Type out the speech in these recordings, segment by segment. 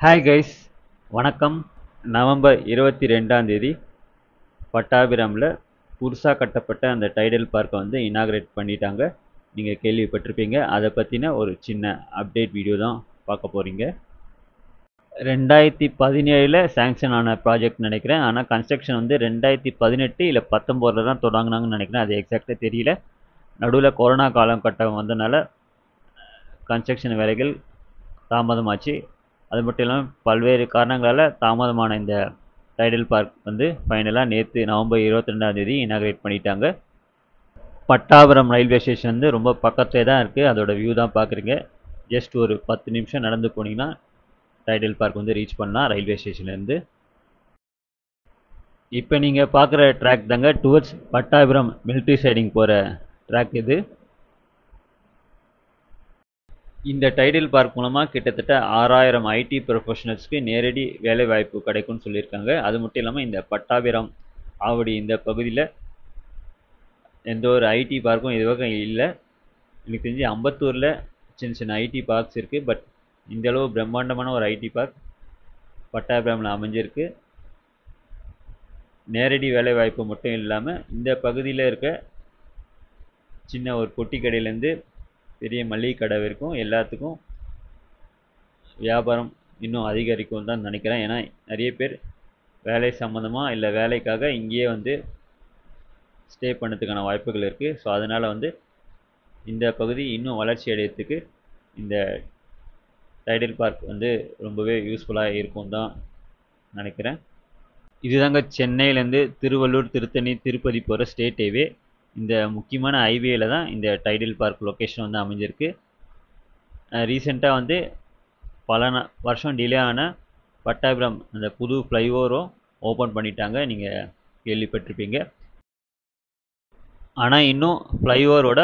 Hi guys, வணக்கம். November 22ஆம் தேதி பட்டாபிராமில் புதுசாக கட்டப்பட்ட அந்த டைடல் பார்க்கை வந்து இனாக்ரேட் பண்ணிட்டாங்க. நீங்கள் கேள்விப்பட்டிருப்பீங்க. அதை பற்றின ஒரு சின்ன அப்டேட் வீடியோ தான் பார்க்க போகிறீங்க. 2017 சேங்ஷன் ஆன ப்ராஜெக்ட் நினைக்கிறேன். ஆனால் கன்ஸ்ட்ரக்ஷன் வந்து 2018 இல்லை 19 தான் தொடங்கினாங்கன்னு நினைக்கிறேன். அது எக்ஸாக்டாக தெரியல. நடுவில் கொரோனா காலகட்டம் வந்தனால கன்ஸ்ட்ரக்ஷன் வேலைகள் தாமதமாச்சு. அது மட்டும் இல்லாமல் பல்வேறு காரணங்களால் தாமதமான இந்த டைடல் பார்க் வந்து ஃபைனலாக நேற்று நவம்பர் 22ஆம் தேதி இனாக்ரேட் பண்ணிட்டாங்க. பட்டாபுரம் ரயில்வே ஸ்டேஷன் வந்து ரொம்ப பக்கத்துலேயே தான் இருக்குது. அதோட வியூ தான் பார்க்குறீங்க. ஜஸ்ட் ஒரு 10 நிமிஷம் நடந்து போனீங்கன்னா டைடல் பார்க் வந்து ரீச் பண்ணலாம் ரயில்வே ஸ்டேஷன்லேருந்து. இப்போ நீங்கள் பார்க்குற ட்ராக் தாங்க டுவர்ட்ஸ் பட்டாபுரம் மிலிட்ரி சைடிங் போகிற ட்ராக் இது. இந்த டைடல் பார்க் மூலமாக கிட்டத்தட்ட 6000 ஐடி ப்ரொஃபஷனல்ஸ்க்கு நேரடி வேலை வாய்ப்பு கிடைக்கும்னு சொல்லியிருக்காங்க. அது மட்டும் இல்லாமல் இந்த பட்டாபிராம் ஆவடி இந்த பகுதியில் எந்த ஒரு ஐடி பார்க்கும் இதுவரை இல்லை. எனக்கு தெரிஞ்சு அம்பத்தூரில் சின்ன சின்ன ஐடி பார்க்ஸ் இருக்குது. பட் இந்தளவு பிரம்மாண்டமான ஒரு ஐடி பார்க் பட்டாபிராமில் அமைஞ்சிருக்கு. நேரடி வேலை வாய்ப்பு மட்டும் இல்லாமல் இந்த பகுதியில் இருக்க சின்ன ஒரு பொட்டி கடையிலேருந்து பெரிய மளிகை கடை வரைக்கும் எல்லாத்துக்கும் வியாபாரம் இன்னும் அதிகரிக்கும் தான் நினைக்கிறேன். ஏன்னா நிறைய பேர் வேலை சம்மந்தமாக இல்லை வேலைக்காக இங்கேயே வந்து ஸ்டே பண்ணதுக்கான வாய்ப்புகள் இருக்குது. ஸோ அதனால் வந்து இந்த பகுதி இன்னும் வளர்ச்சி அடையிறதுக்கு இந்த டைடல் பார்க் வந்து ரொம்பவே யூஸ்ஃபுல்லாக இருக்கும் தான் நினைக்கிறேன். இதுதாங்க சென்னையிலேருந்து திருவள்ளூர், திருத்தணி, திருப்பதி போகிற ஸ்டேட் ஹைவே. இந்த முக்கியமான ஹைவேயில் தான் இந்த டைடல் பார்க் லொக்கேஷன் வந்து அமைஞ்சிருக்கு. ரீசெண்டாக வந்து பல வருஷம் டிலே ஆன பட்டாபிராம் அந்த புது ஃப்ளைஓவரும் ஓப்பன் பண்ணிட்டாங்க. நீங்கள் கேள்விப்பட்டிருப்பீங்க. ஆனால் இன்னும் ஃப்ளைஓவரோட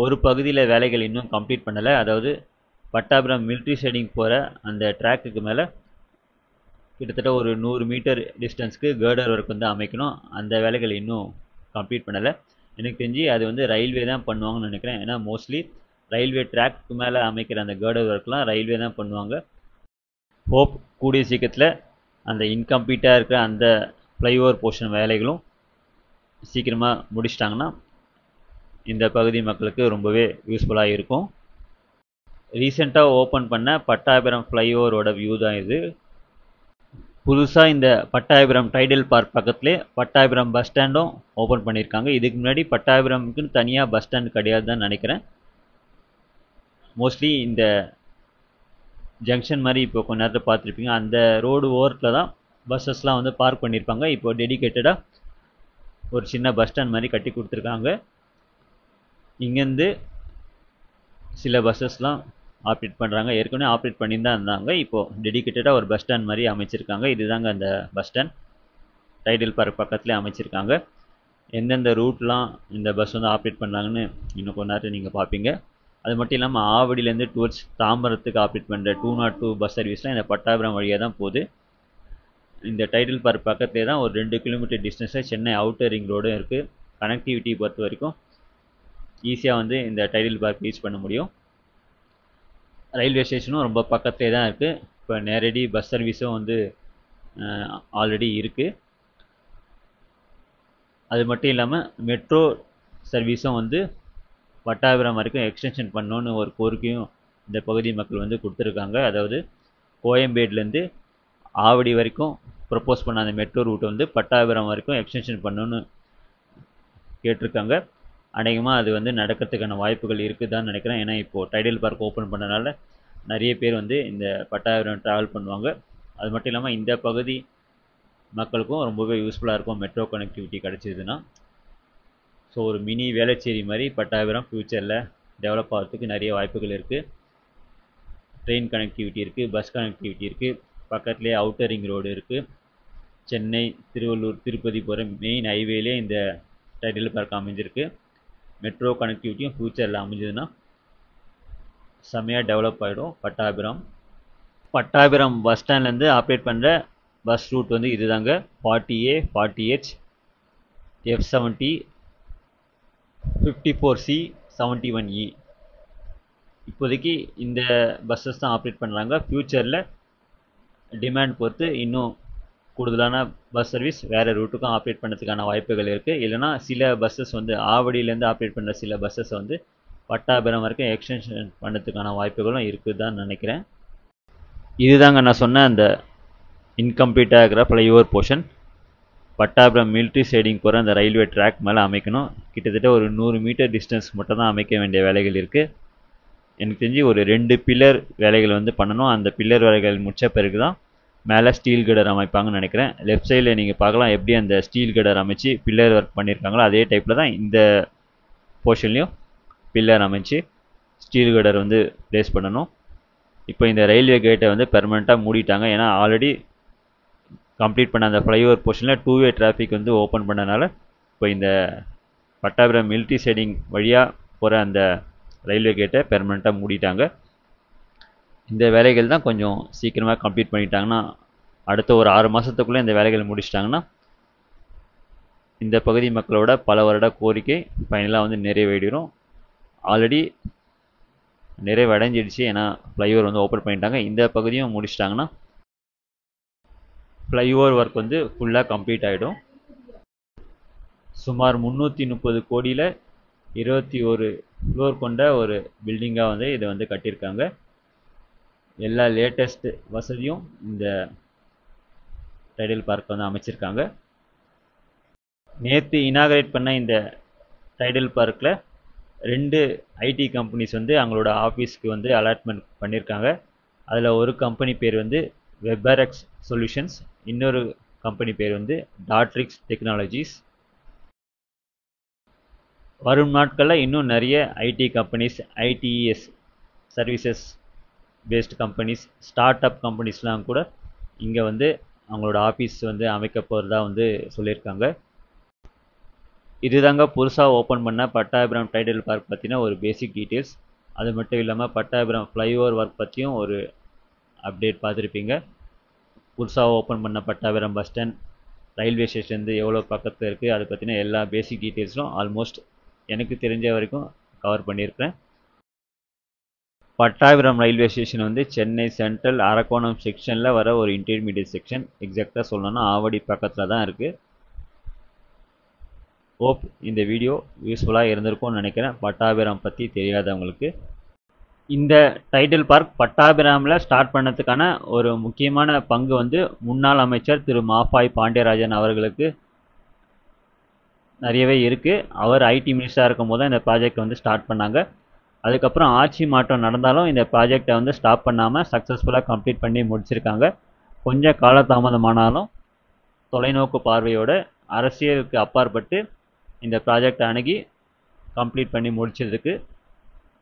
ஒரு பகுதியில் வேலைகள் இன்னும் கம்ப்ளீட் பண்ணலை. அதாவது பட்டாபிராம் மிலிட்ரி சைடிங் போகிற அந்த ட்ராக்குக்கு மேலே கிட்டத்தட்ட ஒரு 100 மீட்டர் டிஸ்டன்ஸ்க்கு கேர்டர் ஒர்க் வந்து அமைக்கணும். அந்த வேலைகள் இன்னும் கம்ப்ளீட் பண்ணலை. எனக்கு தெரிஞ்சு அது வந்து ரயில்வே தான் பண்ணுவாங்கன்னு நினைக்கிறேன். ஏன்னா மோஸ்ட்லி ரயில்வே ட்ராக்கு மேலே அமைக்கிற அந்த கேர்டர் ஒர்க்லாம் ரயில்வே தான் பண்ணுவாங்க. ஹோப் கூடிய சீக்கிரத்தில் அந்த இன்கம்ப்ளீட்டாக இருக்கிற அந்த ஃப்ளைஓவர் போர்ஷன் வேலைகளும் சீக்கிரமாக முடிச்சிட்டாங்கன்னா இந்த பகுதி மக்களுக்கு ரொம்பவே யூஸ்ஃபுல்லாக இருக்கும். ரீசெண்டாக ஓப்பன் பண்ண பட்டாபிராம் ஃப்ளைஓவரோட வியூ தான் இது. புதுசாக இந்த பட்டாபிராம் டைடல் பார்க் பக்கத்துலேயே பட்டாபிராம் பஸ் ஸ்டாண்டும் ஓப்பன் பண்ணியிருக்காங்க. இதுக்கு முன்னாடி பட்டாபிராமுக்குன்னு தனியாக பஸ் ஸ்டாண்ட் கிடையாது தான் நினைக்கிறேன். மோஸ்ட்லி இந்த ஜங்ஷன் மாதிரி இப்போ கொஞ்ச நேரத்தில் பார்த்துருப்பீங்க. அந்த ரோடு ஓரத்தில் தான் பஸ்ஸஸ்லாம் வந்து பார்க் பண்ணியிருப்பாங்க. இப்போ டெடிக்கேட்டடாக ஒரு சின்ன பஸ் ஸ்டாண்ட் மாதிரி கட்டி கொடுத்துருக்காங்க. இங்கேருந்து சில பஸ்ஸஸ்லாம் ஆப்ரேட் பண்ணுறாங்க. ஏற்கனவே ஆப்ரேட் பண்ணி தான் இருந்தாங்க. இப்போது டெடிக்கேட்டடாக ஒரு பஸ் ஸ்டாண்ட் மாதிரி அமைச்சிருக்காங்க. இதுதாங்க அந்த பஸ் ஸ்டாண்ட் டைடல் பார்க் பக்கத்துலேயே அமைச்சிருக்காங்க. எந்தெந்த ரூட்லாம் இந்த பஸ் வந்து ஆப்ரேட் பண்ணுறாங்கன்னு இன்னும் கொஞ்ச நேரத்தில் நீங்கள் பார்ப்பீங்க. அது மட்டும் இல்லாமல் ஆவடியிலேருந்து டுவர்ட்ஸ் தாம்பரத்துக்கு ஆப்ரேட் பண்ணுற 202 பஸ் சர்வீஸ்லாம் இந்த பட்டாபிராம் வழியாக தான் போகுது. இந்த டைடல் பார்க் பக்கத்துலேயே தான் ஒரு 2 கிலோமீட்டர் டிஸ்டன்ஸில் சென்னை அவுட்டர் ரிங் ரோடும் இருக்குது. கனெக்டிவிட்டி பொறுத்த வரைக்கும் ஈஸியாக வந்து இந்த டைடல் பார்க் ரீச் பண்ண முடியும். ரயில்வே ஸ்டேஷனும் ரொம்ப பக்கத்துலேயே தான் இருக்குது. இப்போ நேரடி பஸ் சர்வீஸும் வந்து ஆல்ரெடி இருக்குது. அது மட்டும் இல்லாமல் மெட்ரோ சர்வீஸும் வந்து பட்டாபிராம் வரைக்கும் எக்ஸ்டென்ஷன் பண்ணணுன்னு ஒரு கோரிக்கையும் இந்த பகுதி மக்கள் வந்து கொடுத்துருக்காங்க. அதாவது கோயம்பேடுலேருந்து ஆவடி வரைக்கும் ப்ரப்போஸ் பண்ண அந்த மெட்ரோ ரூட்டை வந்து பட்டாபிராம் வரைக்கும் எக்ஸ்டென்ஷன் பண்ணணுன்னு கேட்டிருக்காங்க. அநேகமாக அது வந்து நடக்கிறதுக்கான வாய்ப்புகள் இருக்குதுன்னு நினைக்கிறேன். ஏன்னா இப்போது டைடல் பார்க் ஓப்பன் பண்ணனால நிறைய பேர் வந்து இந்த பட்டாபிராம் ட்ராவல் பண்ணுவாங்க. அது மட்டும் இல்லாமல் இந்த பகுதி மக்களுக்கும் ரொம்பவே யூஸ்ஃபுல்லாக இருக்கும் மெட்ரோ கனெக்டிவிட்டி கிடச்சிதுன்னா. ஸோ ஒரு மினி வேளச்சேரி மாதிரி பட்டாபிராம் ஃப்யூச்சரில் டெவலப் ஆகிறதுக்கு நிறைய வாய்ப்புகள் இருக்குது. ட்ரெயின் கனெக்டிவிட்டி இருக்குது, பஸ் கனெக்டிவிட்டி இருக்குது, பக்கத்துலேயே அவுட்டர் ரிங் ரோடு இருக்குது. சென்னை, திருவள்ளூர், திருப்பதி போகிற மெயின் ஹைவேலே இந்த டைடல் பார்க் அமைஞ்சிருக்கு. மெட்ரோ கனெக்டிவிட்டியும் ஃப்யூச்சரில் அமைஞ்சதுன்னா செம்மையாக டெவலப் ஆகிடும் பட்டாபிராம். பட்டாபிராம் பஸ் ஸ்டாண்ட்லேருந்து ஆப்ரேட் பண்ணுற பஸ் ரூட் வந்து இதுதாங்க 40A, 40H, F70, 54C, 71E. இப்போதைக்கு இந்த பஸ்ஸஸ் தான் ஆப்ரேட் பண்ணுறாங்க. ஃப்யூச்சரில் டிமாண்ட் பொறுத்து இன்னும் கூடுதலான பஸ் சர்வீஸ் வேறு ரூட்டுக்கும் ஆப்ரேட் பண்ணுறதுக்கான வாய்ப்புகள் இருக்குது. இல்லைனா சில பஸ்ஸஸ் வந்து ஆவடியிலேருந்து ஆப்ரேட் பண்ணுற சில பஸ்ஸஸ் வந்து பட்டாபிராம் வரைக்கும் எக்ஸ்டென்ஷன் பண்ணுறதுக்கான வாய்ப்புகளும் இருக்குது தான் நினைக்கிறேன். இதுதாங்க நான் சொன்ன அந்த இன்கம்ப்ளீட்டாக இருக்கிற flyover portion. Pattabiram military siding போகிற அந்த ரயில்வே ட்ராக் மேலே அமைக்கணும். கிட்டத்தட்ட ஒரு 100 மீட்டர் டிஸ்டன்ஸ் மட்டும் தான் அமைக்க வேண்டிய வேலைகள் இருக்குது. எனக்கு தெரிஞ்சு ஒரு 2 பில்லர் வேலைகள் வந்து பண்ணணும். அந்த பில்லர் வேலைகள் முடித்த பிறகு தான் மேலே ஸ்டீல் கடர் அமைப்பாங்கன்னு நினைக்கிறேன். லெஃப்ட் சைடில் நீங்கள் பார்க்கலாம் எப்படி அந்த ஸ்டீல் கடர் அமைச்சு பில்லர் ஒர்க் பண்ணியிருக்காங்களோ அதே டைப்பில் தான் இந்த போர்ஷன்லேயும் பில்லர் அமைச்சு ஸ்டீல் கடர் வந்து ப்ளேஸ் பண்ணணும். இப்போ இந்த ரயில்வே கேட்டை வந்து பெர்மனெண்ட்டாக மூடிட்டாங்க. ஏன்னா ஆல்ரெடி கம்ப்ளீட் பண்ண அந்த ஃப்ளைஓவர் போர்ஷனில் 2 வே டிராஃபிக் வந்து ஓப்பன் பண்ணனால இப்போ இந்த பட்டாபிராம் மிலிட்ரி சைடிங் வழியாக போகிற அந்த ரயில்வே கேட்டை பெர்மனெண்ட்டாக மூடிட்டாங்க. இந்த வேலைகள் தான் கொஞ்சம் சீக்கிரமாக கம்ப்ளீட் பண்ணிட்டாங்கன்னா, அடுத்த ஒரு 6 மாதத்துக்குள்ளே இந்த வேலைகள் முடிச்சிட்டாங்கன்னா இந்த பகுதி மக்களோட பல வருட கோரிக்கை ஃபைனலாக வந்து நிறைவேறிடும். ஆல்ரெடி நிறைவடைஞ்சிடுச்சு. ஏன்னா ஃப்ளைஓவர் வந்து ஓப்பன் பண்ணிட்டாங்க. இந்த பகுதியும் முடிச்சிட்டாங்கன்னா ஃப்ளைஓவர் ஒர்க் வந்து ஃபுல்லாக கம்ப்ளீட் ஆகிடும். சுமார் 330 கோடியில் 21 ஃப்ளோர் கொண்ட ஒரு பில்டிங்காக வந்து இதை வந்து கட்டியிருக்காங்க. எல்லா லேட்டஸ்ட் வசதியும் இந்த டைடல் பார்க் வந்து அமைச்சிருக்காங்க. நேற்று இனாகரேட் பண்ண இந்த டைடல் பார்க்கில் 2 ஐடி கம்பெனிஸ் வந்து அவங்களோட ஆஃபீஸ்க்கு வந்து அலாட்மெண்ட் பண்ணியிருக்காங்க. அதில் ஒரு கம்பெனி பேர் வந்து வெப்பரெக்ஸ் சொல்யூஷன்ஸ், இன்னொரு கம்பெனி பேர் வந்து டாட்ரிக்ஸ் டெக்னாலஜிஸ். வரும் நாட்களில் இன்னும் நிறைய IT companies, ITES services based companies, start up கம்பெனிஸ்லாம் கூட இங்கே வந்து அவங்களோட ஆஃபீஸ் வந்து அமைக்க போகிறதா வந்து சொல்லியிருக்காங்க. இதுதாங்க புதுசாக ஓப்பன் பண்ண பட்டாபிராம் டைடல் பார்க் பற்றின ஒரு பேசிக் டீட்டெயில்ஸ். அது மட்டும் இல்லாமல் பட்டாபிராம் ஃப்ளைஓவர் ஒர்க் பற்றியும் ஒரு அப்டேட் பார்த்துருப்பீங்க. புதுசாக ஓப்பன் பண்ண Pattabiram bus stand railway station எவ்வளோ பக்கத்தில் இருக்குது அதை பற்றின எல்லா பேசிக் டீட்டெயில்ஸும் ஆல்மோஸ்ட் எனக்கு தெரிஞ்ச வரைக்கும் கவர் பண்ணியிருக்கேன். பட்டாபிராம் ரயில்வே ஸ்டேஷன் வந்து சென்னை சென்ட்ரல் அரக்கோணம் செக்ஷனில் வர ஒரு இன்டர்மீடியட் செக்ஷன். எக்ஸாக்டாக சொல்லணும்னா ஆவடி பக்கத்தில் தான் இருக்குது. ஹோப் இந்த வீடியோ யூஸ்ஃபுல்லாக இருந்திருக்கும்னு நினைக்கிறேன் பட்டாபிராம் பற்றி தெரியாதவங்களுக்கு. இந்த டைடல் பார்க் பட்டாபிராமில் ஸ்டார்ட் பண்ணதுக்கான ஒரு முக்கியமான பங்கு வந்து முன்னாள் அமைச்சர் திரு மாஃபாய் பாண்டியராஜன் அவர்களுக்கு நிறையவே இருக்குது. அவர் ஐடி மினிஸ்டராக இருக்கும் போது தான் இந்த ப்ராஜெக்ட் வந்து ஸ்டார்ட் பண்ணாங்க. அதுக்கப்புறம் ஆட்சி மாற்றம் நடந்தாலும் இந்த ப்ராஜெக்டை வந்து ஸ்டாப் பண்ணாமல் சக்ஸஸ்ஃபுல்லாக கம்ப்ளீட் பண்ணி முடிச்சிருக்காங்க. கொஞ்சம் காலதாமதமானாலும் தொலைநோக்கு பார்வையோட அரசியலுக்கு அப்பாற்பட்டு இந்த ப்ராஜெக்டை அணுகி கம்ப்ளீட் பண்ணி முடிச்சதுக்கு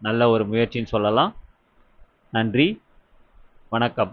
நல்ல ஒரு முயற்சின்னு சொல்லலாம். நன்றி, வணக்கம்.